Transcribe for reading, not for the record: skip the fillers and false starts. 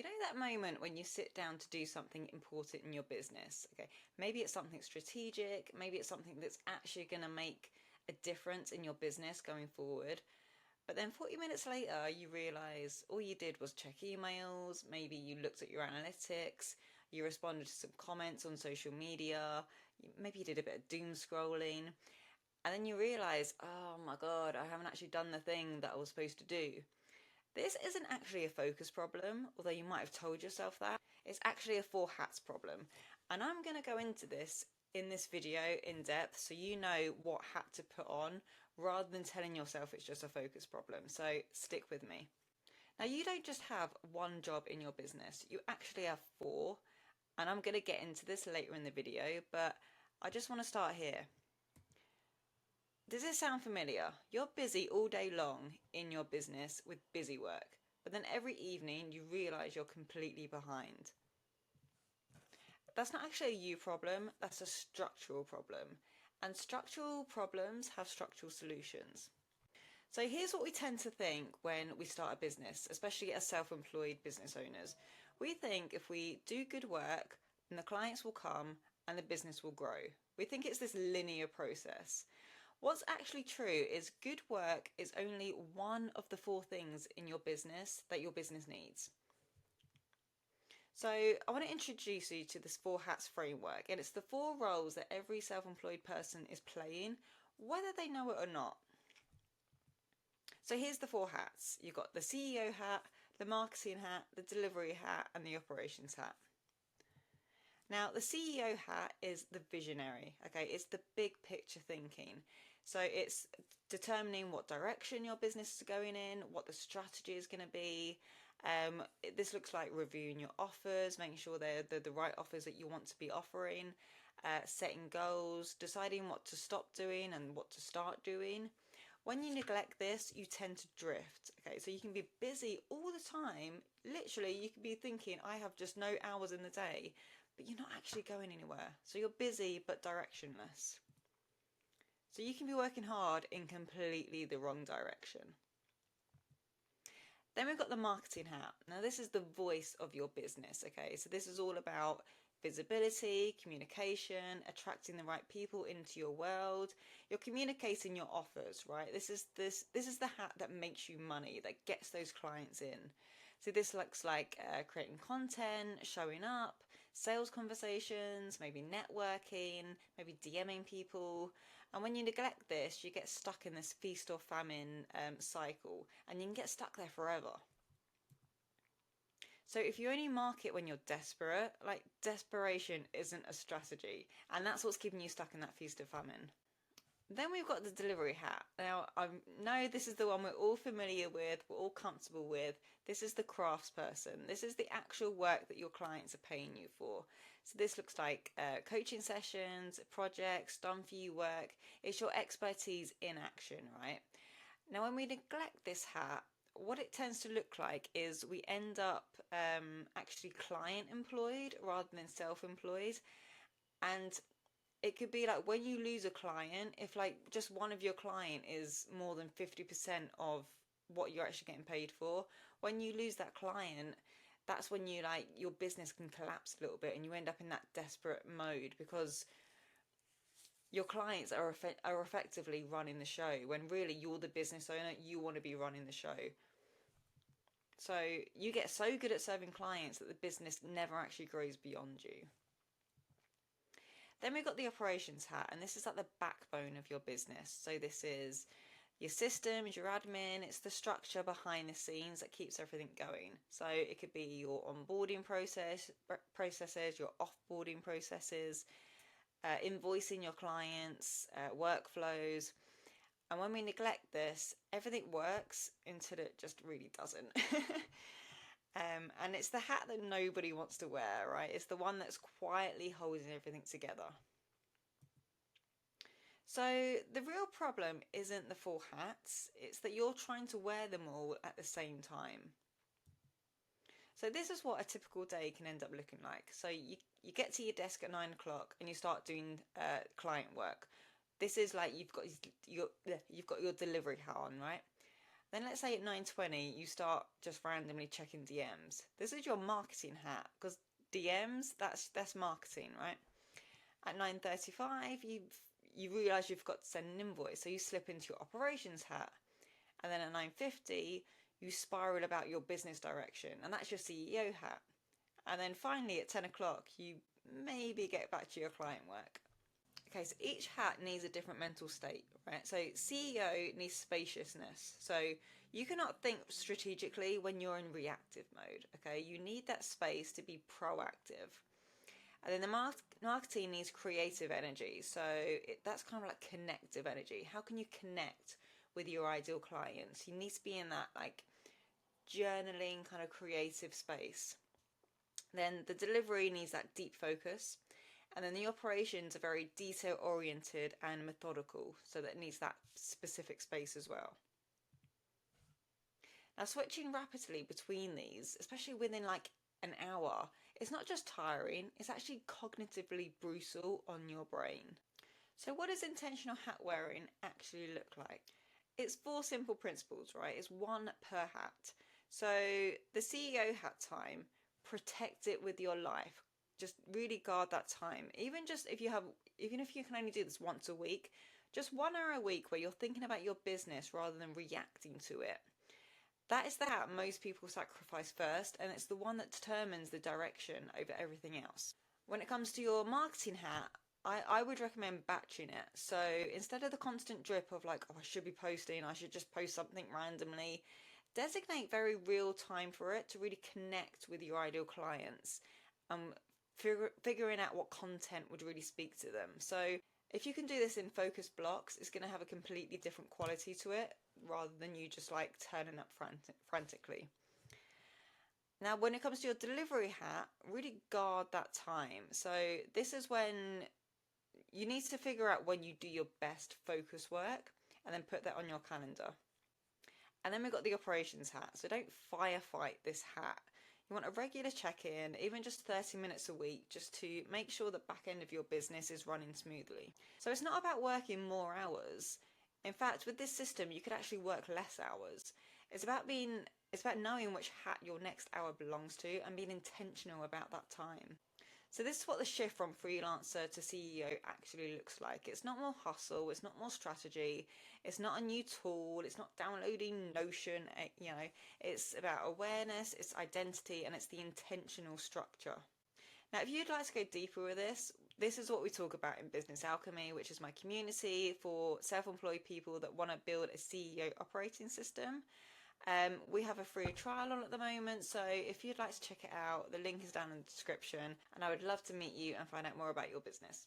You know that moment when you sit down to do something important in your business? Okay, maybe it's something strategic, maybe it's something that's actually going to make a difference in your business going forward. But then 40 minutes later, you realize all you did was check emails, maybe you looked at your analytics, you responded to some comments on social media, maybe you did a bit of doom scrolling, and then you realize, oh my God, I haven't actually done the thing that I was supposed to do. This isn't actually a focus problem, although you might have told yourself that. It's actually a four hats problem. And I'm going to go into this in this video in depth so you know what hat to put on rather than telling yourself it's just a focus problem. So stick with me. Now, you don't just have one job in your business, you actually have four. And I'm going to get into this later in the video, but I just want to start here. Does it sound familiar? You're busy all day long in your business with busy work, but then every evening you realise you're completely behind. That's not actually a you problem, that's a structural problem. And structural problems have structural solutions. So here's what we tend to think when we start a business, especially as self-employed business owners. We think if we do good work, then the clients will come and the business will grow. We think it's this linear process. What's actually true is good work is only one of the four things in your business that your business needs. So I want to introduce you to this four hats framework, and it's the four roles that every self-employed person is playing, whether they know it or not. So here's the four hats. You've got the CEO hat, the marketing hat, the delivery hat, and the operations hat. Now, the CEO hat is the visionary, okay? It's the big picture thinking. So it's determining what direction your business is going in, what the strategy is going to be. This looks like reviewing your offers, making sure they're the right offers that you want to be offering, setting goals, deciding what to stop doing and what to start doing. When you neglect this, you tend to drift. Okay, so you can be busy all the time. Literally, you can be thinking, I have just no hours in the day, but you're not actually going anywhere. So you're busy but directionless. So you can be working hard in completely the wrong direction. Then we've got the marketing hat. Now this is the voice of your business, okay? So this is all about visibility, communication, attracting the right people into your world. You're communicating your offers, right? This is the hat that makes you money, that gets those clients in. So this looks like creating content, showing up, sales conversations, maybe networking, maybe DMing people. And when you neglect this, you get stuck in this feast or famine cycle, and you can get stuck there forever. So if you only market when you're desperate, like desperation isn't a strategy, and that's what's keeping you stuck in that feast or famine. Then we've got the delivery hat. Now, I know this is the one we're all familiar with, we're all comfortable with. This is the craftsperson. This is the actual work that your clients are paying you for. So this looks like coaching sessions, projects, done for you work. It's your expertise in action, right? Now, when we neglect this hat, what it tends to look like is we end up actually client employed rather than self-employed. And it could be like when you lose a client, if like just one of your client is more than 50% of what you're actually getting paid for, when you lose that client, that's when you like your business can collapse a little bit and you end up in that desperate mode because your clients are effectively running the show when really you're the business owner, you want to be running the show. So you get so good at serving clients that the business never actually grows beyond you. Then we've got the operations hat, and this is like the backbone of your business. So this is your systems, your admin, it's the structure behind the scenes that keeps everything going. So it could be your onboarding processes, your offboarding processes, invoicing your clients, workflows. And when we neglect this, everything works until it just really doesn't. And it's the hat that nobody wants to wear, right? It's the one that's quietly holding everything together. So the real problem isn't the four hats, it's that you're trying to wear them all at the same time. So this is what a typical day can end up looking like. So you get to your desk at 9 o'clock and you start doing client work. This is like you've got your delivery hat on, right? Then let's say at 9:20 you start just randomly checking DMs. This is your marketing hat, because DMs, that's marketing, right? At 9:35 you realize you've got to send an invoice, so you slip into your operations hat. And then at 9:50 you spiral about your business direction, and that's your CEO hat. And then finally at 10 o'clock you maybe get back to your client work. Okay, so each hat needs a different mental state, right? So CEO needs spaciousness. So you cannot think strategically when you're in reactive mode, okay? You need that space to be proactive. And then the marketing needs creative energy. So that's kind of like connective energy. How can you connect with your ideal clients? You need to be in that like journaling kind of creative space. Then the delivery needs that deep focus. And then the operations are very detail oriented and methodical, so that it needs that specific space as well. Now, switching rapidly between these, especially within like an hour, it's not just tiring, it's actually cognitively brutal on your brain. So, what does intentional hat wearing actually look like? It's 4 simple principles, right? It's 1 per hat. So, the CEO hat time, protect it with your life. Just really guard that time. Even if you can only do this once a week, just 1 hour a week where you're thinking about your business rather than reacting to it. That is the hat most people sacrifice first, and it's the one that determines the direction over everything else. When it comes to your marketing hat, I would recommend batching it. So instead of the constant drip of like, oh, I should be posting, I should just post something randomly, designate very real time for it to really connect with your ideal clients. Figuring out what content would really speak to them. So if you can do this in focus blocks, it's going to have a completely different quality to it rather than you just like turning up frantically. Now, when it comes to your delivery hat, really guard that time. So this is when you need to figure out when you do your best focus work and then put that on your calendar. And then we've got the operations hat. So don't firefight this hat. You want a regular check-in, even just 30 minutes a week, just to make sure the back end of your business is running smoothly. So it's not about working more hours. In fact, with this system, you could actually work less hours. It's about knowing which hat your next hour belongs to and being intentional about that time. So this is what the shift from freelancer to CEO actually looks like. It's not more hustle, it's not more strategy, it's not a new tool, it's not downloading Notion, it's about awareness, it's identity, and it's the intentional structure. Now, if you'd like to go deeper with this is what we talk about in Business Alchemy, which is my community for self-employed people that want to build a CEO operating system. We have a free trial on at the moment, so if you'd like to check it out, the link is down in the description, and I would love to meet you and find out more about your business.